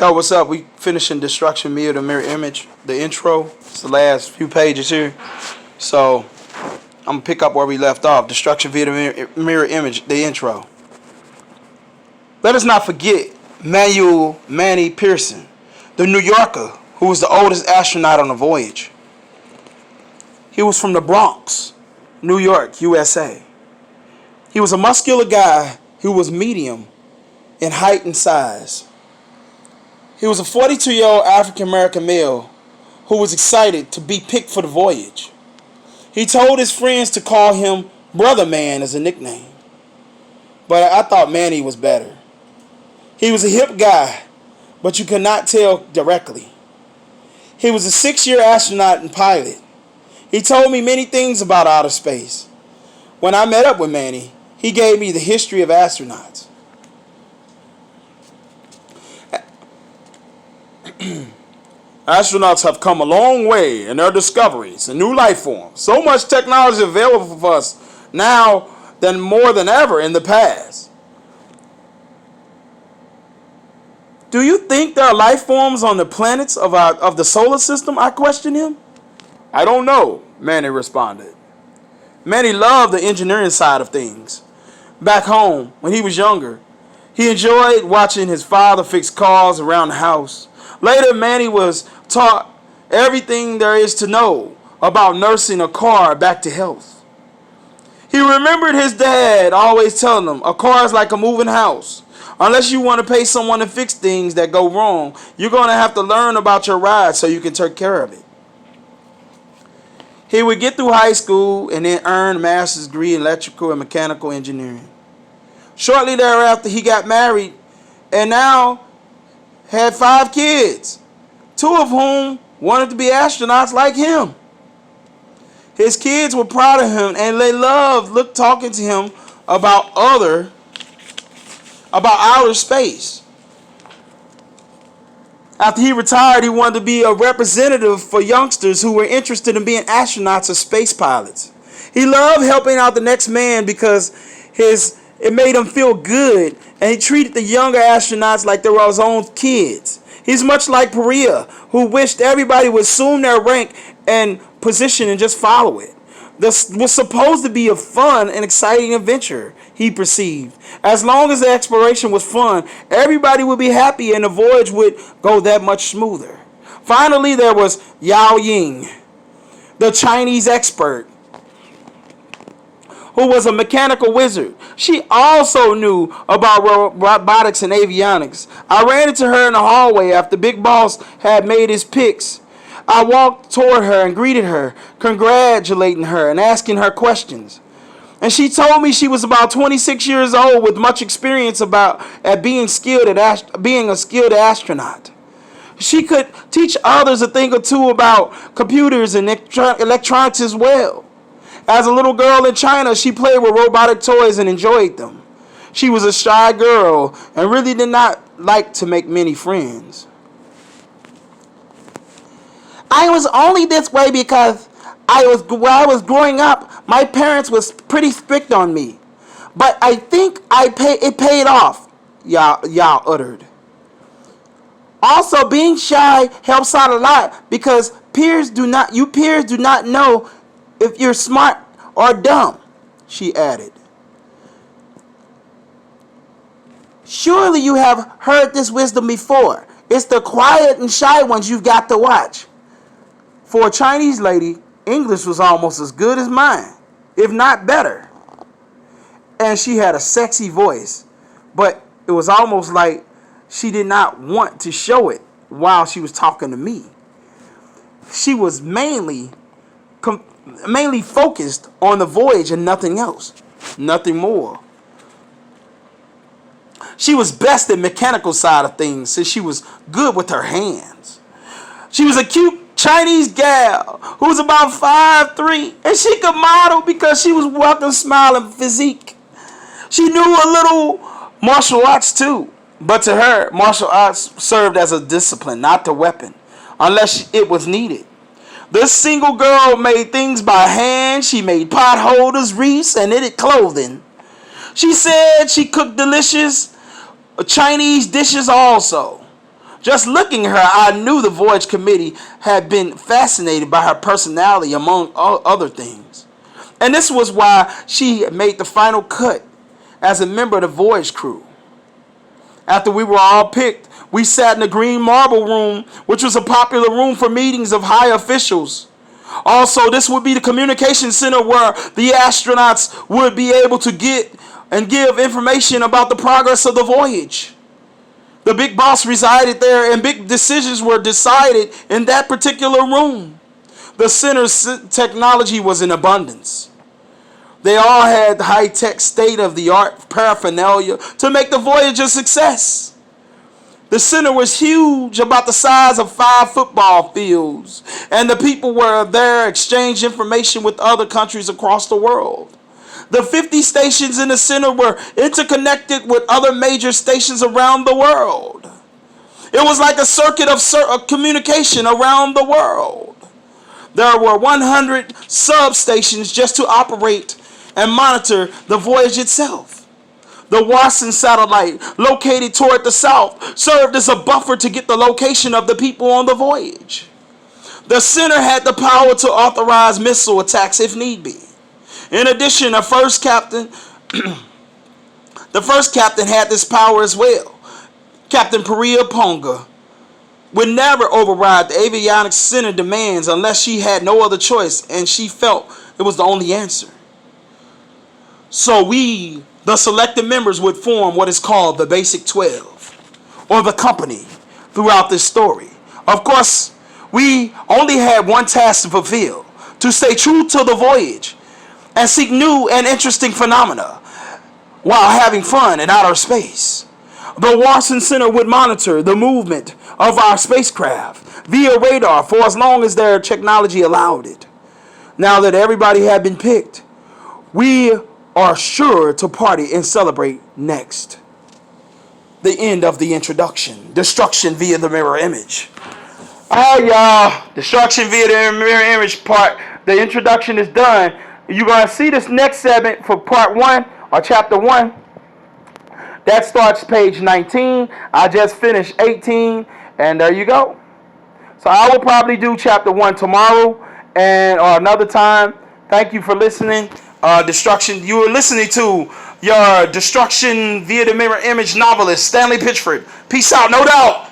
Yo, what's up? We finishing Destruction Mirror, the Mirror Image, the intro. It's the last few pages here. So, I'm going to pick up where we left off. Destruction via the mirror Image, the intro. Let us not forget Manuel Manny Pearson, the New Yorker, who was the oldest astronaut on the voyage. He was from the Bronx, New York, USA. He was a muscular guy who was medium in height and size. He was a 42-year-old African-American male who was excited to be picked for the voyage. He told his friends to call him Brother Man as a nickname. But I thought Manny was better. He was a hip guy, but you could not tell directly. He was a 6-year astronaut and pilot. He told me many things about outer space. When I met up with Manny, he gave me the history of astronauts. Astronauts have come a long way in their discoveries and new life forms. So much technology available for us now than more than ever in the past. Do you think there are life forms on the planets of the solar system? I questioned him. I don't know, Manny responded. Manny loved the engineering side of things. Back home, when he was younger, he enjoyed watching his father fix cars around the house. Later, Manny was taught everything there is to know about nursing a car back to health. He remembered his dad always telling him, a car is like a moving house. Unless you want to pay someone to fix things that go wrong, you're going to have to learn about your ride so you can take care of it. He would get through high school and then earn a master's degree in electrical and mechanical engineering. Shortly thereafter, he got married and now had 5 kids, 2 of whom wanted to be astronauts like him. His kids were proud of him and they loved talking to him about outer space. After he retired, he wanted to be a representative for youngsters who were interested in being astronauts or space pilots. He loved helping out the next man because it made him feel good, and he treated the younger astronauts like they were his own kids. He's much like Perea, who wished everybody would assume their rank and position and just follow it. This was supposed to be a fun and exciting adventure, he perceived. As long as the exploration was fun, everybody would be happy and the voyage would go that much smoother. Finally, there was Yao Ying, the Chinese expert, who was a mechanical wizard. She also knew about robotics and avionics. I ran into her in the hallway after Big Boss had made his picks. I walked toward her and greeted her, congratulating her and asking her questions. And she told me she was about 26 years old with much experience at being a skilled astronaut. She could teach others a thing or two about computers and electronics as well. As a little girl in China, she played with robotic toys and enjoyed them. She was a shy girl and really did not like to make many friends. I was only this way because when I was growing up, my parents was pretty strict on me. But I think it paid off, Yao uttered. Also, being shy helps out a lot because peers do not know if you're smart or dumb, she added. Surely you have heard this wisdom before. It's the quiet and shy ones you've got to watch. For a Chinese lady, English was almost as good as mine, if not better. And she had a sexy voice, but it was almost like she did not want to show it while she was talking to me. She was mainly focused on the voyage and nothing else, nothing more. She was best at mechanical side of things since she was good with her hands. She was a cute Chinese gal who was about 5'3", and she could model because she was welcome, smiling physique. She knew a little martial arts too, but to her, martial arts served as a discipline, not the weapon, unless it was needed. This single girl made things by hand. She made pot holders, wreaths, and knitted clothing. She said she cooked delicious Chinese dishes also. Just looking at her, I knew the Voyage Committee had been fascinated by her personality, among other things. And this was why she made the final cut as a member of the Voyage crew. After we were all picked, we sat in the Green Marble Room, which was a popular room for meetings of high officials. Also, this would be the communication center where the astronauts would be able to get and give information about the progress of the voyage. The big boss resided there, and big decisions were decided in that particular room. The center's technology was in abundance. They all had high-tech, state-of-the-art paraphernalia to make the voyage a success. The center was huge, about the size of 5 football fields, and the people were there exchanging information with other countries across the world. The 50 stations in the center were interconnected with other major stations around the world. It was like a circuit of communication around the world. There were 100 substations just to operate and monitor the voyage itself. The Watson satellite, located toward the south, served as a buffer to get the location of the people on the voyage. The center had the power to authorize missile attacks if need be. In addition, the first captain had this power as well. Captain Perea Ponga would never override the avionics center demands unless she had no other choice, and she felt it was the only answer. So we, the selected members, would form what is called the Basic 12, or the company, throughout this story. Of course, we only had one task to fulfill: to stay true to the voyage and seek new and interesting phenomena while having fun in outer space. The Watson Center would monitor the movement of our spacecraft via radar for as long as their technology allowed it. Now that everybody had been picked, we are sure to party and celebrate next. The end of the introduction. Destruction via the mirror image. Alright, y'all. Destruction via the mirror image part. The introduction is done. You're going to see this next segment for part 1 or chapter 1. That starts page 19. I just finished 18. And there you go. So I will probably do chapter 1 tomorrow or another time. Thank you for listening. Destruction. You were listening to your Destruction via the mirror image novelist, Stanley Pitchford. Peace out, no doubt.